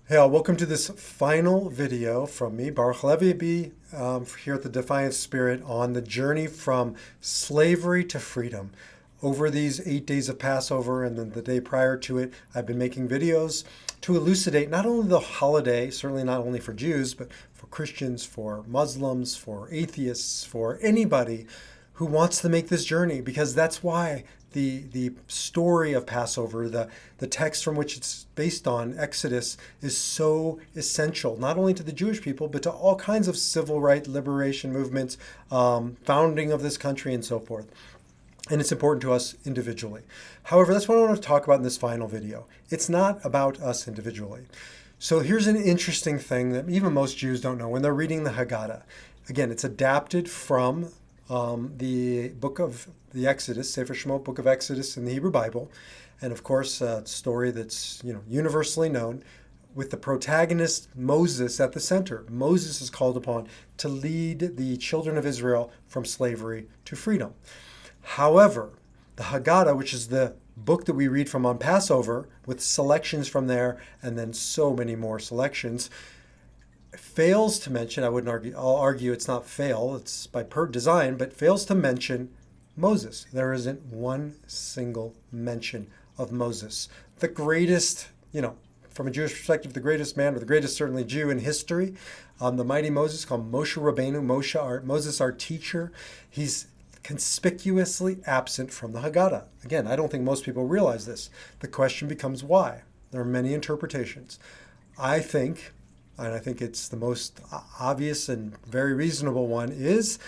Hey all, welcome to this final video from me, Baruch HaLevi, here at the Defiant Spirit on the journey from slavery to freedom. Over these 8 days of Passover and then the day prior to it, I've been making videos to elucidate not only the holiday, certainly not only for Jews, but for Christians, for Muslims, for atheists, for anybody who wants to make this journey, because that's why the story of Passover, the text from which it's based on, Exodus, is so essential, not only to the Jewish people, but to all kinds of civil rights liberation movements, founding of this country, and so forth. And it's important to us individually. However, that's what I want to talk about in this final video. It's not about us individually. So here's an interesting thing that even most Jews don't know when they're reading the Haggadah. Again, it's adapted from the book of the Exodus, Sefer Shemot, book of Exodus in the Hebrew Bible, and of course a story that's universally known, with the protagonist Moses at the center. Moses is called upon to lead the children of Israel from slavery to freedom. However, the Haggadah, which is the book that we read from on Passover, with selections from there and then so many more selections, fails to mention, I'll argue it's not fail, it's by design, but fails to mention Moses. There isn't one single mention of Moses. The greatest, from a Jewish perspective, the greatest man, or the greatest certainly Jew in history, the mighty Moses, called Moshe Rabbeinu, Moses our teacher. He's conspicuously absent from the Haggadah. Again, I don't think most people realize this. The question becomes why. There are many interpretations. I think it's the most obvious and very reasonable one, is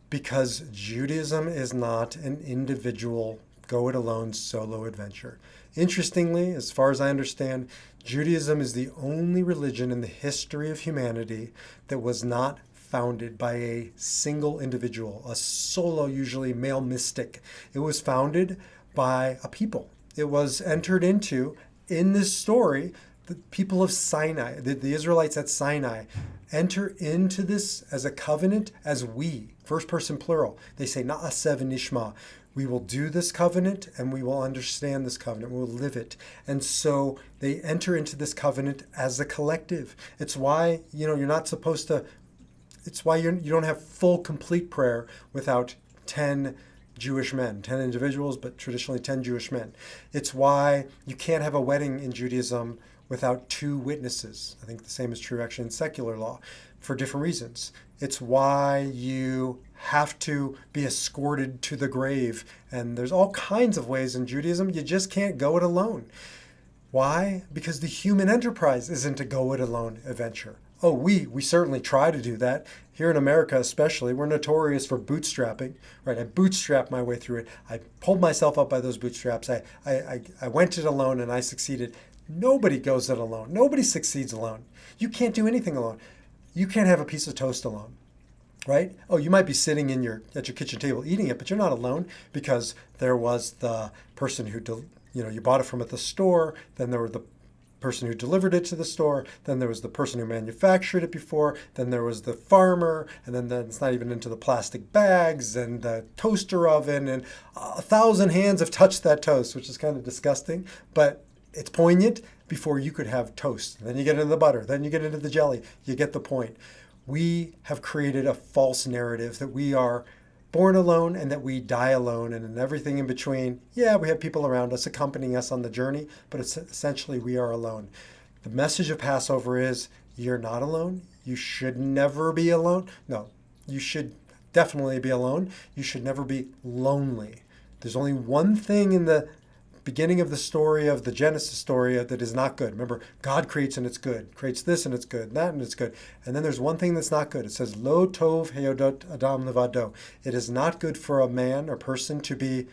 because Judaism is not an individual, go-it-alone solo adventure. Interestingly, as far as I understand, Judaism is the only religion in the history of humanity that was not founded by a single individual, a solo, usually male mystic. It was founded by a people. It was entered into, in this story, the people of Sinai, the Israelites at Sinai, enter into this as a covenant as we, first person plural. They say, Na'aseh v'nishma. We will do this covenant and we will understand this covenant. We will live it. And so they enter into this covenant as a collective. It's why, you're not supposed to, it's why you don't have full, complete prayer without 10 Jewish men, 10 individuals, but traditionally 10 Jewish men. It's why you can't have a wedding in Judaism without 2 witnesses. I think the same is true actually in secular law for different reasons. It's why you have to be escorted to the grave. And there's all kinds of ways in Judaism you just can't go it alone. Why? Because the human enterprise isn't a go it alone adventure. Oh, we certainly try to do that. Here in America especially, we're notorious for bootstrapping, right? I bootstrapped my way through it. I pulled myself up by those bootstraps. I went it alone and I succeeded. Nobody goes it alone. Nobody succeeds alone. You can't do anything alone. You can't have a piece of toast alone, right? Oh, you might be sitting at your kitchen table eating it, but you're not alone, because there was the person who, you bought it from at the store. Then there were the person who delivered it to the store. Then there was the person who manufactured it before. Then there was the farmer. And then it's not even into the plastic bags and the toaster oven. And 1,000 hands have touched that toast, which is kind of disgusting. But it's poignant. Before you could have toast. Then you get into the butter. Then you get into the jelly. You get the point. We have created a false narrative that we are born alone and that we die alone, and in everything in between, yeah, we have people around us accompanying us on the journey, but it's essentially we are alone. The message of Passover is you're not alone. You should never be alone. No, you should definitely be alone. You should never be lonely. There's only one thing in the beginning of the story, of the Genesis story, that is not good. Remember, God creates and it's good. Creates this and it's good. That and it's good. And then there's one thing that's not good. It says, Lo tov heyodot adam levado. It is not good for a man or person to be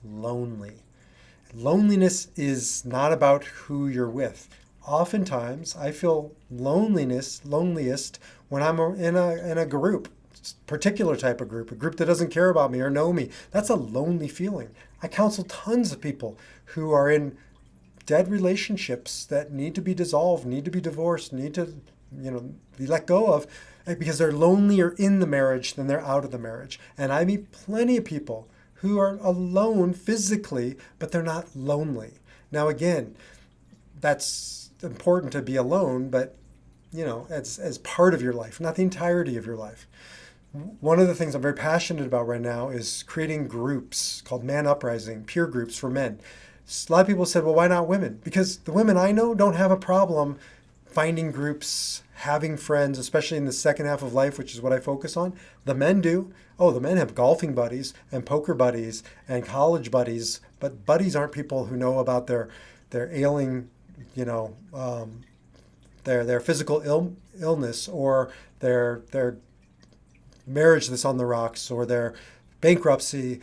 lonely. Loneliness is not about who you're with. Oftentimes, I feel loneliest when I'm in a group, particular type of group, a group that doesn't care about me or know me. That's a lonely feeling. I counsel tons of people who are in dead relationships that need to be dissolved, need to be divorced, need to, be let go of, because they're lonelier in the marriage than they're out of the marriage. And I meet plenty of people who are alone physically, but they're not lonely. Now, again, that's important to be alone, but as part of your life, not the entirety of your life. One of the things I'm very passionate about right now is creating groups called Man Uprising, peer groups for men. A lot of people said, well, why not women? Because the women I know don't have a problem finding groups, having friends, especially in the second half of life, which is what I focus on. The men do. Oh, the men have golfing buddies and poker buddies and college buddies, but buddies aren't people who know about their ailing, their physical illness, or their marriage that's on the rocks, or their bankruptcy.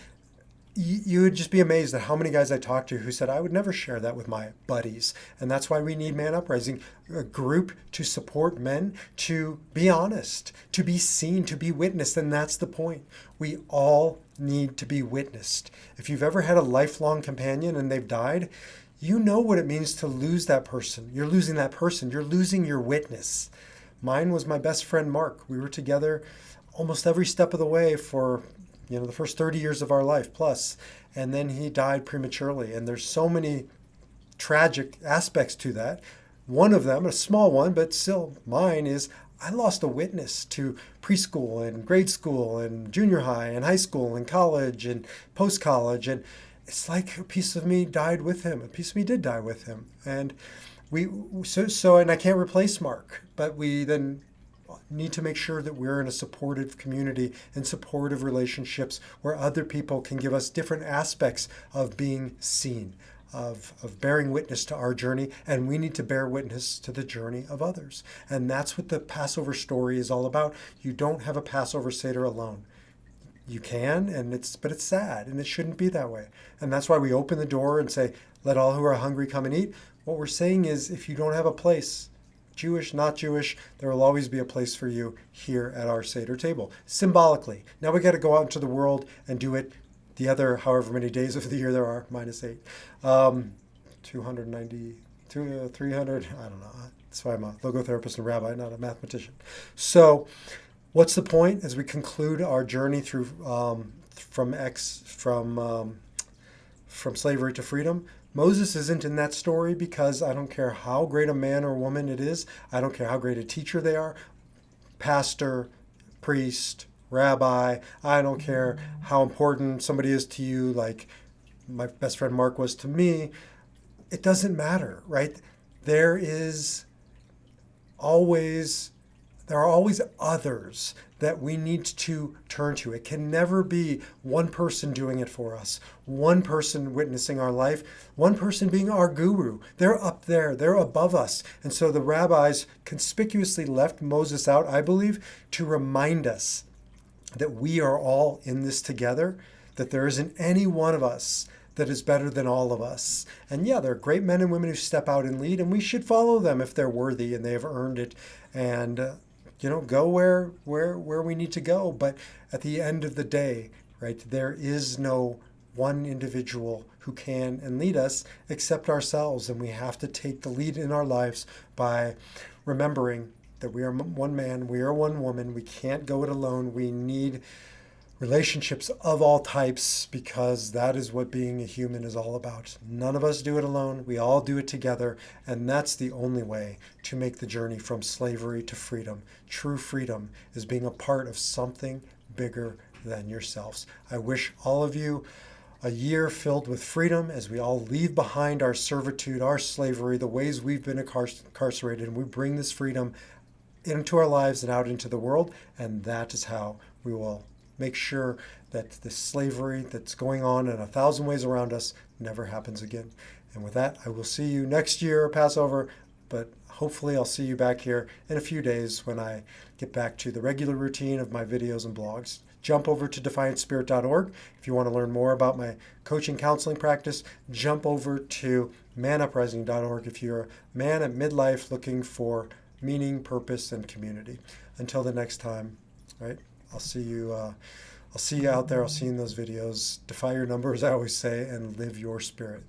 You would just be amazed at how many guys I talked to who said, I would never share that with my buddies. And that's why we need Man Uprising, a group to support men, to be honest, to be seen, to be witnessed. And that's the point. We all need to be witnessed. If you've ever had a lifelong companion and they've died, you know what it means to lose that person. You're losing that person. You're losing your witness. Mine was my best friend, Mark. We were together almost every step of the way for the first 30 years of our life plus, and then he died prematurely. And there's so many tragic aspects to that. One of them, a small one, but still mine, is I lost a witness to preschool and grade school and junior high and high school and college and post-college. And it's like a piece of me died with him. A piece of me did die with him. And and I can't replace Mark, but we then need to make sure that we're in a supportive community and supportive relationships where other people can give us different aspects of being seen, of bearing witness to our journey, and we need to bear witness to the journey of others. And that's what the Passover story is all about. You don't have a Passover Seder alone. You can, but it's sad, and it shouldn't be that way. And that's why we open the door and say, let all who are hungry come and eat. What we're saying is, if you don't have a place, Jewish, not Jewish, there will always be a place for you here at our Seder table, symbolically. Now we got to go out into the world and do it the other however many days of the year there are, -8. 290, 300, I don't know. That's why I'm a logotherapist and rabbi, not a mathematician. So what's the point as we conclude our journey through from slavery to freedom? Moses isn't in that story because I don't care how great a man or woman it is. I don't care how great a teacher they are, pastor, priest, rabbi. I don't care how important somebody is to you, like my best friend Mark was to me. It doesn't matter, right? There are always others that we need to turn to. It can never be one person doing it for us, one person witnessing our life, one person being our guru. They're up there, they're above us. And so the rabbis conspicuously left Moses out, I believe, to remind us that we are all in this together, that there isn't any one of us that is better than all of us. And yeah, there are great men and women who step out and lead, and we should follow them if they're worthy and they have earned it. And go where we need to go. But at the end of the day, right, there is no one individual who can and lead us except ourselves. And we have to take the lead in our lives by remembering that we are one man, we are one woman. We can't go it alone. We need relationships of all types, because that is what being a human is all about. None of us do it alone. We all do it together. And that's the only way to make the journey from slavery to freedom. True freedom is being a part of something bigger than yourselves. I wish all of you a year filled with freedom as we all leave behind our servitude, our slavery, the ways we've been incarcerated, and we bring this freedom into our lives and out into the world. And that is how we will make sure that the slavery that's going on in 1,000 ways around us never happens again. And with that, I will see you next year, Passover, but hopefully I'll see you back here in a few days when I get back to the regular routine of my videos and blogs. Jump over to defiantspirit.org. If you want to learn more about my coaching counseling practice, jump over to manuprising.org if you're a man at midlife looking for meaning, purpose, and community. Until the next time, right? I'll see you out there. I'll see you in those videos. Defy your number, as I always say, and live your spirit.